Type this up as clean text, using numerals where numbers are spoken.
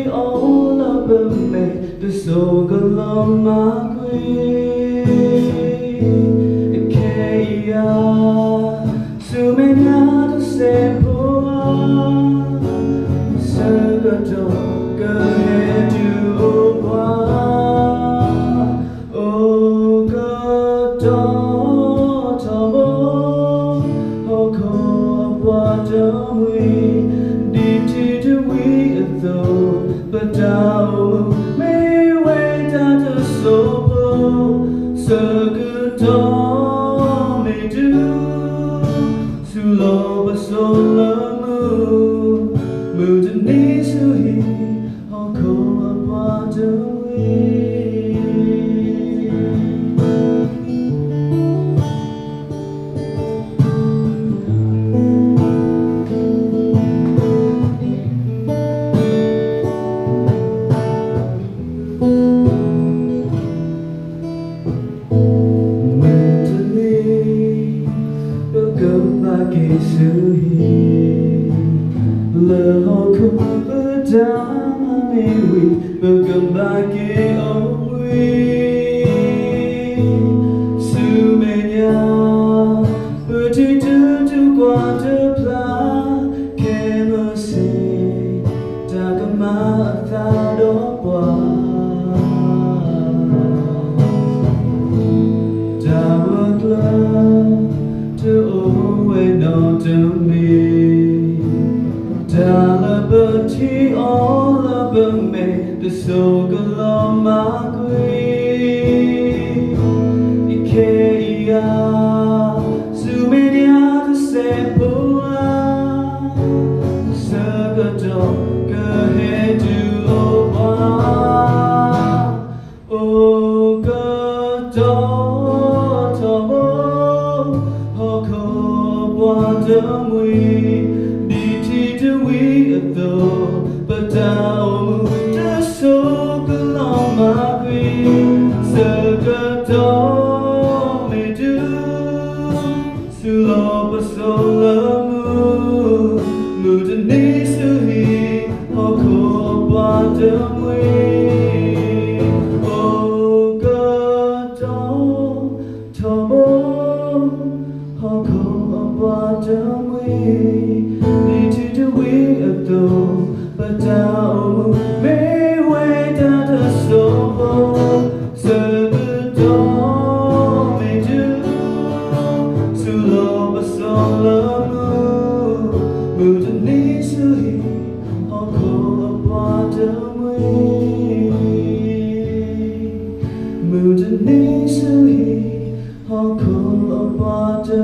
All over me, the soul of my queen. So many others say, Sagato, go ahead, do oh, God, oh, what do we need to we though, but down may wait at the soul, so good may do, so low but so low, mood and knees to he, oh, cold, what do we? Lỡ không ở đã mê huy và gần ba kia ôi sự mê nhà vừa chỉ từ qua từ pla kem ở xe ta cầm má ta đó qua ta bước lên to always know to me. All over me, the soul of my queen. Ikea, so many others say, Sagato, go ahead, do oh, God, oh, what do we? But down the soul along my green circle me do so low but so low mood and knees to he oh cold bottom way oh God tomo oh cold bottom way need to do it though. But down may wait at the soul, so the door may do, so low but so low, mood and knees to he, or cold upon the way, mood and knees to he, or cold upon the